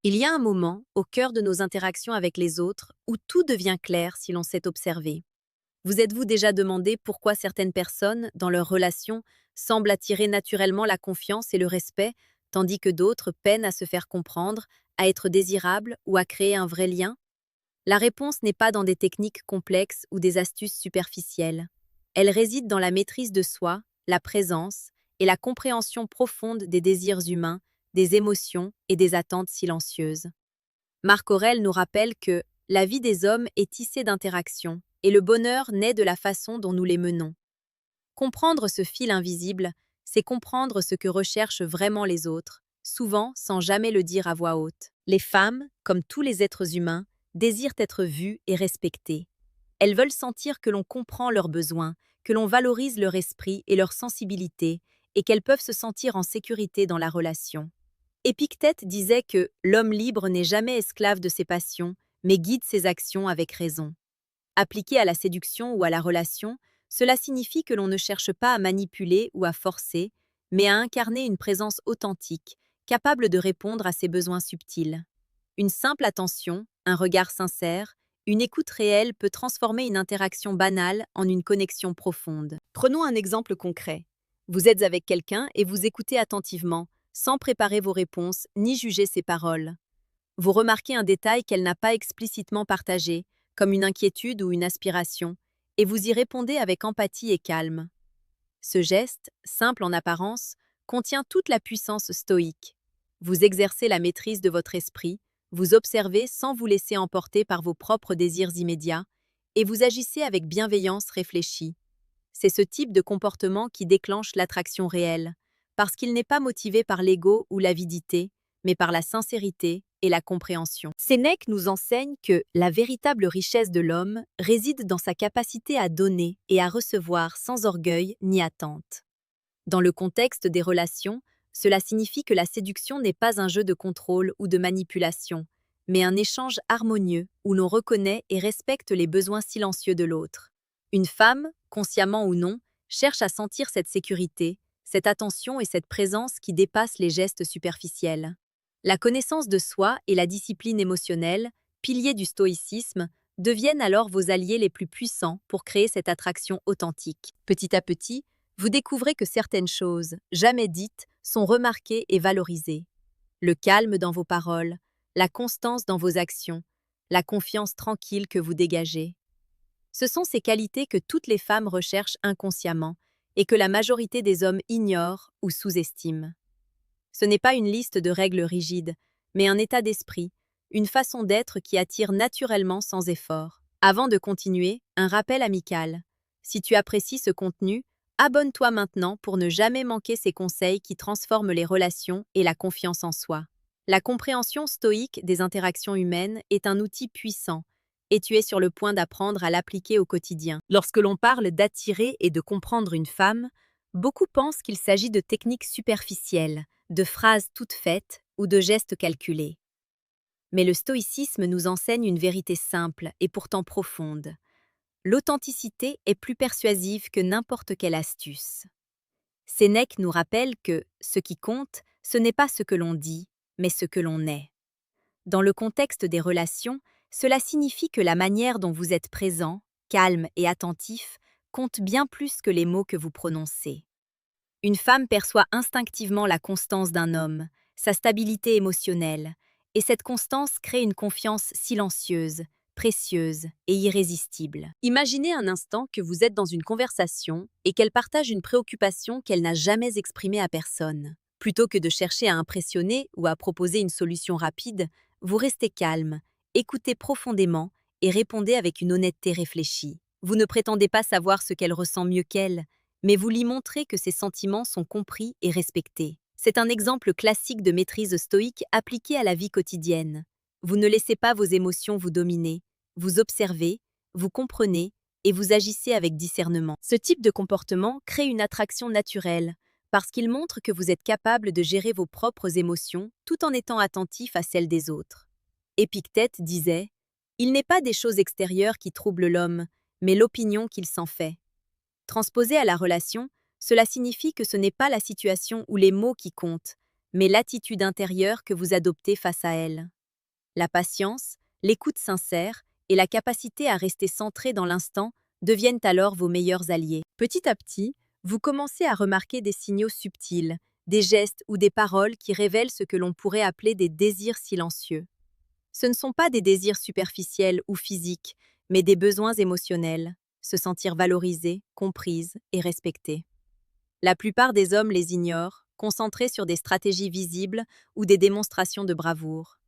Il y a un moment, au cœur de nos interactions avec les autres, où tout devient clair si l'on sait observer. Vous êtes-vous déjà demandé pourquoi certaines personnes, dans leurs relations, semblent attirer naturellement la confiance et le respect, tandis que d'autres peinent à se faire comprendre, à être désirables ou à créer un vrai lien? La réponse n'est pas dans des techniques complexes ou des astuces superficielles. Elle réside dans la maîtrise de soi, la présence et la compréhension profonde des désirs humains, des émotions et des attentes silencieuses. Marc Aurèle nous rappelle que la vie des hommes est tissée d'interactions et le bonheur naît de la façon dont nous les menons. Comprendre ce fil invisible, c'est comprendre ce que recherchent vraiment les autres, souvent sans jamais le dire à voix haute. Les femmes, comme tous les êtres humains, désirent être vues et respectées. Elles veulent sentir que l'on comprend leurs besoins, que l'on valorise leur esprit et leur sensibilité, et qu'elles peuvent se sentir en sécurité dans la relation. Épictète disait que l'homme libre n'est jamais esclave de ses passions, mais guide ses actions avec raison. Appliqué à la séduction ou à la relation, cela signifie que l'on ne cherche pas à manipuler ou à forcer, mais à incarner une présence authentique, capable de répondre à ses besoins subtils. Une simple attention, un regard sincère, une écoute réelle peut transformer une interaction banale en une connexion profonde. Prenons un exemple concret. Vous êtes avec quelqu'un et vous écoutez attentivement, sans préparer vos réponses ni juger ses paroles. Vous remarquez un détail qu'elle n'a pas explicitement partagé, comme une inquiétude ou une aspiration, et vous y répondez avec empathie et calme. Ce geste, simple en apparence, contient toute la puissance stoïque. Vous exercez la maîtrise de votre esprit, vous observez sans vous laisser emporter par vos propres désirs immédiats, et vous agissez avec bienveillance réfléchie. C'est ce type de comportement qui déclenche l'attraction réelle, parce qu'il n'est pas motivé par l'ego ou l'avidité, mais par la sincérité et la compréhension. Sénèque nous enseigne que la véritable richesse de l'homme réside dans sa capacité à donner et à recevoir sans orgueil ni attente. Dans le contexte des relations, cela signifie que la séduction n'est pas un jeu de contrôle ou de manipulation, mais un échange harmonieux où l'on reconnaît et respecte les besoins silencieux de l'autre. Une femme, consciemment ou non, cherche à sentir cette sécurité, cette attention et cette présence qui dépassent les gestes superficiels. La connaissance de soi et la discipline émotionnelle, piliers du stoïcisme, deviennent alors vos alliés les plus puissants pour créer cette attraction authentique. Petit à petit, vous découvrez que certaines choses, jamais dites, sont remarquées et valorisées. Le calme dans vos paroles, la constance dans vos actions, la confiance tranquille que vous dégagez. Ce sont ces qualités que toutes les femmes recherchent inconsciemment et que la majorité des hommes ignorent ou sous-estiment. Ce n'est pas une liste de règles rigides, mais un état d'esprit, une façon d'être qui attire naturellement sans effort. Avant de continuer, un rappel amical. Si tu apprécies ce contenu, abonne-toi maintenant pour ne jamais manquer ces conseils qui transforment les relations et la confiance en soi. La compréhension stoïque des interactions humaines est un outil puissant, et tu es sur le point d'apprendre à l'appliquer au quotidien. Lorsque l'on parle d'attirer et de comprendre une femme, beaucoup pensent qu'il s'agit de techniques superficielles, de phrases toutes faites ou de gestes calculés. Mais le stoïcisme nous enseigne une vérité simple et pourtant profonde. L'authenticité est plus persuasive que n'importe quelle astuce. Sénèque nous rappelle que ce qui compte, ce n'est pas ce que l'on dit, mais ce que l'on est. Dans le contexte des relations, cela signifie que la manière dont vous êtes présent, calme et attentif, compte bien plus que les mots que vous prononcez. Une femme perçoit instinctivement la constance d'un homme, sa stabilité émotionnelle, et cette constance crée une confiance silencieuse, précieuse et irrésistible. Imaginez un instant que vous êtes dans une conversation et qu'elle partage une préoccupation qu'elle n'a jamais exprimée à personne. Plutôt que de chercher à impressionner ou à proposer une solution rapide, vous restez calme, écoutez profondément et répondez avec une honnêteté réfléchie. Vous ne prétendez pas savoir ce qu'elle ressent mieux qu'elle, mais vous lui montrez que ses sentiments sont compris et respectés. C'est un exemple classique de maîtrise stoïque appliquée à la vie quotidienne. Vous ne laissez pas vos émotions vous dominer, vous observez, vous comprenez et vous agissez avec discernement. Ce type de comportement crée une attraction naturelle, parce qu'il montre que vous êtes capable de gérer vos propres émotions tout en étant attentif à celles des autres. Épictète disait « Il n'est pas des choses extérieures qui troublent l'homme, mais l'opinion qu'il s'en fait. » Transposé à la relation, cela signifie que ce n'est pas la situation ou les mots qui comptent, mais l'attitude intérieure que vous adoptez face à elle. La patience, l'écoute sincère et la capacité à rester centré dans l'instant deviennent alors vos meilleurs alliés. Petit à petit, vous commencez à remarquer des signaux subtils, des gestes ou des paroles qui révèlent ce que l'on pourrait appeler des désirs silencieux. Ce ne sont pas des désirs superficiels ou physiques, mais des besoins émotionnels, se sentir valorisé, comprise et respecté. La plupart des hommes les ignorent, concentrés sur des stratégies visibles ou des démonstrations de bravoure.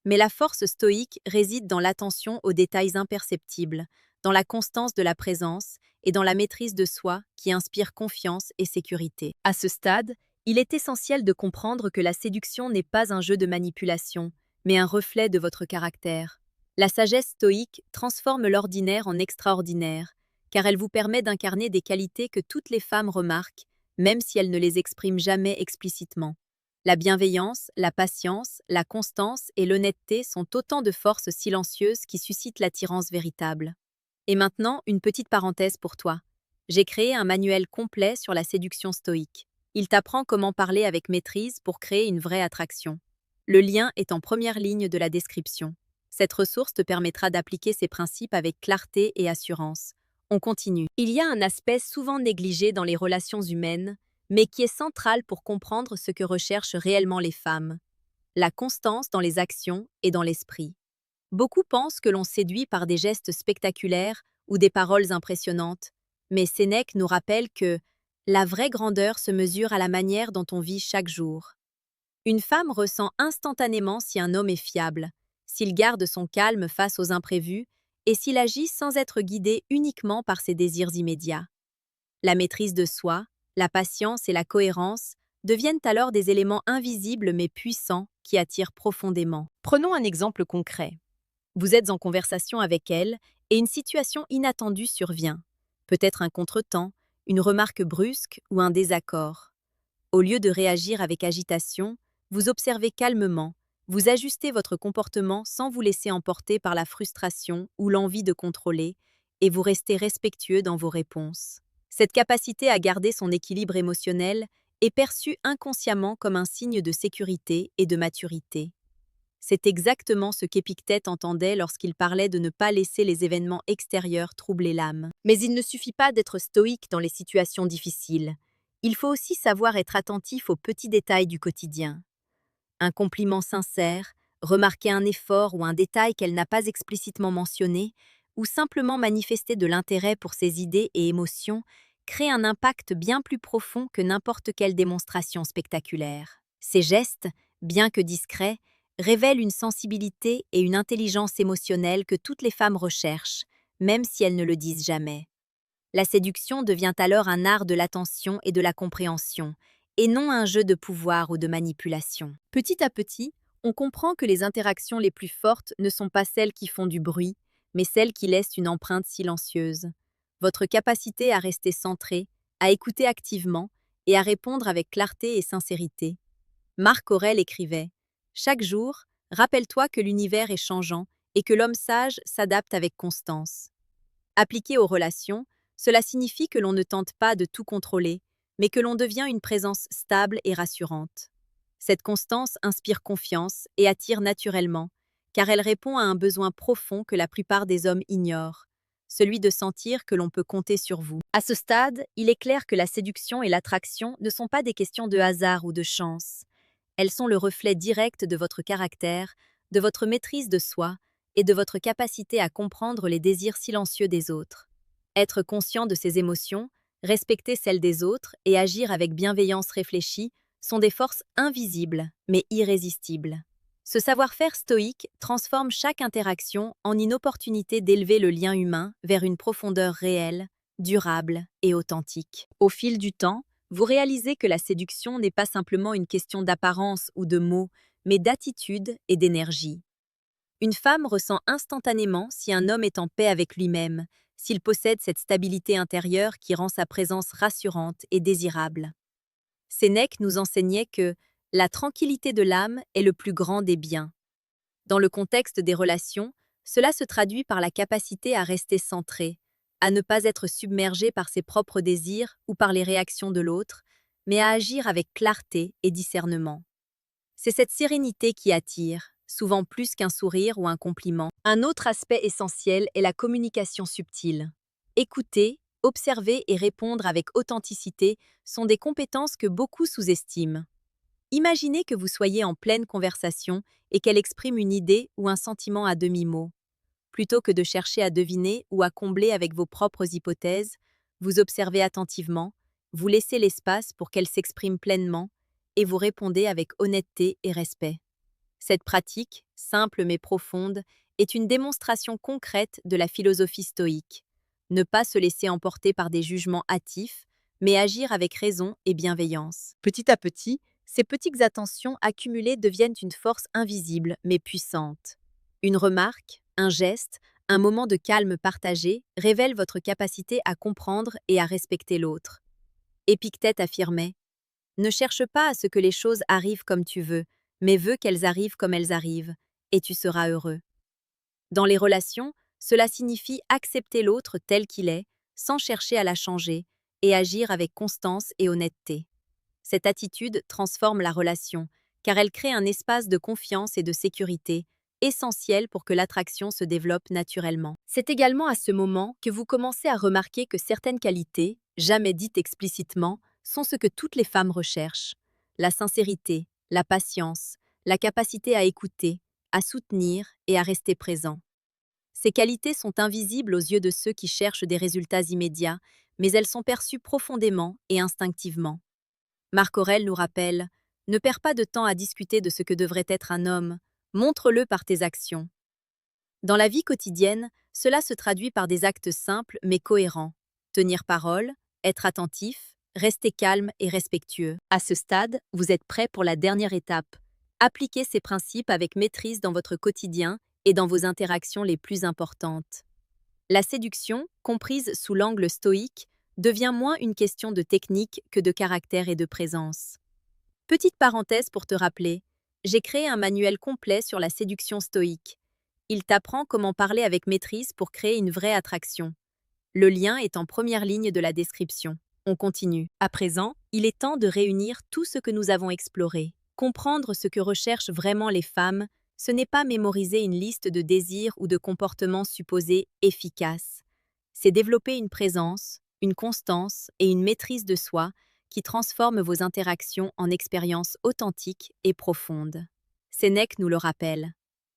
Mais la force stoïque réside dans l'attention aux détails imperceptibles, dans la constance de la présence et dans la maîtrise de soi qui inspire confiance et sécurité. À ce stade, il est essentiel de comprendre que la séduction n'est pas un jeu de manipulation, mais un reflet de votre caractère. La sagesse stoïque transforme l'ordinaire en extraordinaire, car elle vous permet d'incarner des qualités que toutes les femmes remarquent, même si elles ne les expriment jamais explicitement. La bienveillance, la patience, la constance et l'honnêteté sont autant de forces silencieuses qui suscitent l'attirance véritable. Et maintenant, une petite parenthèse pour toi. J'ai créé un manuel complet sur la séduction stoïque. Il t'apprend comment parler avec maîtrise pour créer une vraie attraction. Le lien est en première ligne de la description. Cette ressource te permettra d'appliquer ces principes avec clarté et assurance. On continue. Il y a un aspect souvent négligé dans les relations humaines, mais qui est central pour comprendre ce que recherchent réellement les femmes. La constance dans les actions et dans l'esprit. Beaucoup pensent que l'on séduit par des gestes spectaculaires ou des paroles impressionnantes, mais Sénèque nous rappelle que la vraie grandeur se mesure à la manière dont on vit chaque jour. Une femme ressent instantanément si un homme est fiable, s'il garde son calme face aux imprévus et s'il agit sans être guidé uniquement par ses désirs immédiats. La maîtrise de soi, la patience et la cohérence deviennent alors des éléments invisibles mais puissants qui attirent profondément. Prenons un exemple concret. Vous êtes en conversation avec elle et une situation inattendue survient. Peut-être un contretemps, une remarque brusque ou un désaccord. Au lieu de réagir avec agitation, vous observez calmement, vous ajustez votre comportement sans vous laisser emporter par la frustration ou l'envie de contrôler, et vous restez respectueux dans vos réponses. Cette capacité à garder son équilibre émotionnel est perçue inconsciemment comme un signe de sécurité et de maturité. C'est exactement ce qu'Épictète entendait lorsqu'il parlait de ne pas laisser les événements extérieurs troubler l'âme. Mais il ne suffit pas d'être stoïque dans les situations difficiles. Il faut aussi savoir être attentif aux petits détails du quotidien. Un compliment sincère, remarquer un effort ou un détail qu'elle n'a pas explicitement mentionné, ou simplement manifester de l'intérêt pour ses idées et émotions, crée un impact bien plus profond que n'importe quelle démonstration spectaculaire. Ces gestes, bien que discrets, révèlent une sensibilité et une intelligence émotionnelle que toutes les femmes recherchent, même si elles ne le disent jamais. La séduction devient alors un art de l'attention et de la compréhension, et non un jeu de pouvoir ou de manipulation. Petit à petit, on comprend que les interactions les plus fortes ne sont pas celles qui font du bruit, mais celles qui laissent une empreinte silencieuse. Votre capacité à rester centré, à écouter activement et à répondre avec clarté et sincérité. Marc Aurèle écrivait « Chaque jour, rappelle-toi que l'univers est changeant et que l'homme sage s'adapte avec constance. » Appliqué aux relations, cela signifie que l'on ne tente pas de tout contrôler, mais que l'on devient une présence stable et rassurante. Cette constance inspire confiance et attire naturellement, car elle répond à un besoin profond que la plupart des hommes ignorent, celui de sentir que l'on peut compter sur vous. À ce stade, il est clair que la séduction et l'attraction ne sont pas des questions de hasard ou de chance. Elles sont le reflet direct de votre caractère, de votre maîtrise de soi et de votre capacité à comprendre les désirs silencieux des autres. Être conscient de ses émotions, respecter celles des autres et agir avec bienveillance réfléchie sont des forces invisibles mais irrésistibles. Ce savoir-faire stoïque transforme chaque interaction en une opportunité d'élever le lien humain vers une profondeur réelle, durable et authentique. Au fil du temps, vous réalisez que la séduction n'est pas simplement une question d'apparence ou de mots, mais d'attitude et d'énergie. Une femme ressent instantanément si un homme est en paix avec lui-même, s'il possède cette stabilité intérieure qui rend sa présence rassurante et désirable. Sénèque nous enseignait que la tranquillité de l'âme est le plus grand des biens. Dans le contexte des relations, cela se traduit par la capacité à rester centré, à ne pas être submergé par ses propres désirs ou par les réactions de l'autre, mais à agir avec clarté et discernement. C'est cette sérénité qui attire, souvent plus qu'un sourire ou un compliment. Un autre aspect essentiel est la communication subtile. Écouter, observer et répondre avec authenticité sont des compétences que beaucoup sous-estiment. Imaginez que vous soyez en pleine conversation et qu'elle exprime une idée ou un sentiment à demi-mot. Plutôt que de chercher à deviner ou à combler avec vos propres hypothèses, vous observez attentivement, vous laissez l'espace pour qu'elle s'exprime pleinement et vous répondez avec honnêteté et respect. Cette pratique, simple mais profonde, est une démonstration concrète de la philosophie stoïque. Ne pas se laisser emporter par des jugements hâtifs, mais agir avec raison et bienveillance. Petit à petit, ces petites attentions accumulées deviennent une force invisible mais puissante. Une remarque, un geste, un moment de calme partagé révèlent votre capacité à comprendre et à respecter l'autre. Épictète affirmait: ne cherche pas à ce que les choses arrivent comme tu veux, mais veux qu'elles arrivent comme elles arrivent, et tu seras heureux. Dans les relations, cela signifie accepter l'autre tel qu'il est, sans chercher à la changer, et agir avec constance et honnêteté. Cette attitude transforme la relation, car elle crée un espace de confiance et de sécurité, essentiel pour que l'attraction se développe naturellement. C'est également à ce moment que vous commencez à remarquer que certaines qualités, jamais dites explicitement, sont ce que toutes les femmes recherchent. La sincérité, la patience, la capacité à écouter, à soutenir et à rester présent. Ces qualités sont invisibles aux yeux de ceux qui cherchent des résultats immédiats, mais elles sont perçues profondément et instinctivement. Marc Aurèle nous rappelle: ne perds pas de temps à discuter de ce que devrait être un homme, montre-le par tes actions. Dans la vie quotidienne, cela se traduit par des actes simples mais cohérents. Tenir parole, être attentif, rester calme et respectueux. À ce stade, vous êtes prêt pour la dernière étape. Appliquez ces principes avec maîtrise dans votre quotidien et dans vos interactions les plus importantes. La séduction, comprise sous l'angle stoïque, devient moins une question de technique que de caractère et de présence. Petite parenthèse pour te rappeler, j'ai créé un manuel complet sur la séduction stoïque. Il t'apprend comment parler avec maîtrise pour créer une vraie attraction. Le lien est en première ligne de la description. On continue. À présent, il est temps de réunir tout ce que nous avons exploré. Comprendre ce que recherchent vraiment les femmes, ce n'est pas mémoriser une liste de désirs ou de comportements supposés efficaces. C'est développer une présence, une constance et une maîtrise de soi qui transforment vos interactions en expériences authentiques et profondes. Sénèque nous le rappelle.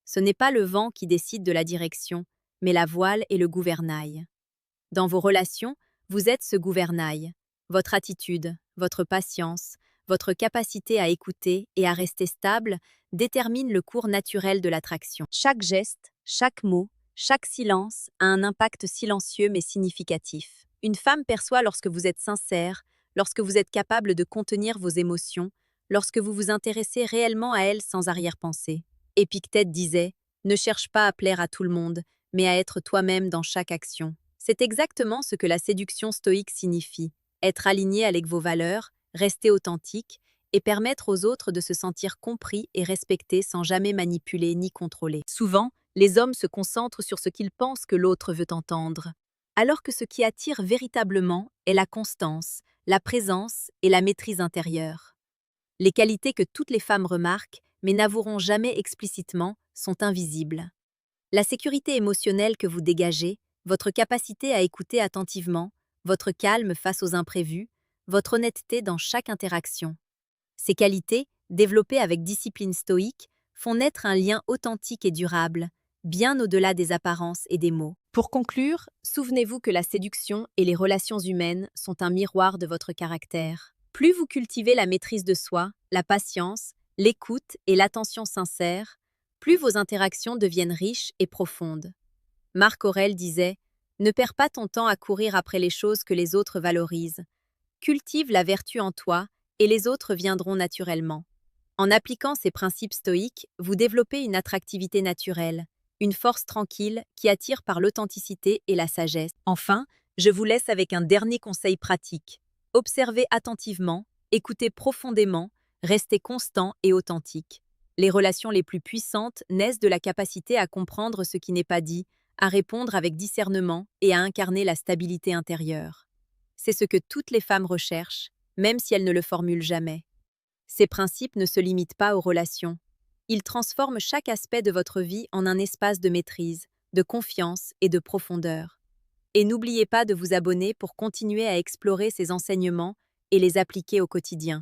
Ce n'est pas le vent qui décide de la direction, mais la voile et le gouvernail. Dans vos relations, vous êtes ce gouvernail. Votre attitude, votre patience, votre capacité à écouter et à rester stable déterminent le cours naturel de l'attraction. Chaque geste, chaque mot, chaque silence a un impact silencieux mais significatif. Une femme perçoit lorsque vous êtes sincère, lorsque vous êtes capable de contenir vos émotions, lorsque vous vous intéressez réellement à elle sans arrière-pensée. Épictète disait: ne cherche pas à plaire à tout le monde, mais à être toi-même dans chaque action. C'est exactement ce que la séduction stoïque signifie: être aligné avec vos valeurs, rester authentique et permettre aux autres de se sentir compris et respectés sans jamais manipuler ni contrôler. Souvent, les hommes se concentrent sur ce qu'ils pensent que l'autre veut entendre, alors que ce qui attire véritablement est la constance, la présence et la maîtrise intérieure. Les qualités que toutes les femmes remarquent, mais n'avoueront jamais explicitement, sont invisibles. La sécurité émotionnelle que vous dégagez, votre capacité à écouter attentivement, votre calme face aux imprévus, votre honnêteté dans chaque interaction. Ces qualités, développées avec discipline stoïque, font naître un lien authentique et durable, bien au-delà des apparences et des mots. Pour conclure, souvenez-vous que la séduction et les relations humaines sont un miroir de votre caractère. Plus vous cultivez la maîtrise de soi, la patience, l'écoute et l'attention sincère, plus vos interactions deviennent riches et profondes. Marc Aurèle disait: ne perds pas ton temps à courir après les choses que les autres valorisent. Cultive la vertu en toi et les autres viendront naturellement. En appliquant ces principes stoïques, vous développez une attractivité naturelle, une force tranquille qui attire par l'authenticité et la sagesse. Enfin, je vous laisse avec un dernier conseil pratique. Observez attentivement, écoutez profondément, restez constant et authentique. Les relations les plus puissantes naissent de la capacité à comprendre ce qui n'est pas dit, à répondre avec discernement et à incarner la stabilité intérieure. C'est ce que toutes les femmes recherchent, même si elles ne le formulent jamais. Ces principes ne se limitent pas aux relations. Ils transforment chaque aspect de votre vie en un espace de maîtrise, de confiance et de profondeur. Et n'oubliez pas de vous abonner pour continuer à explorer ces enseignements et les appliquer au quotidien.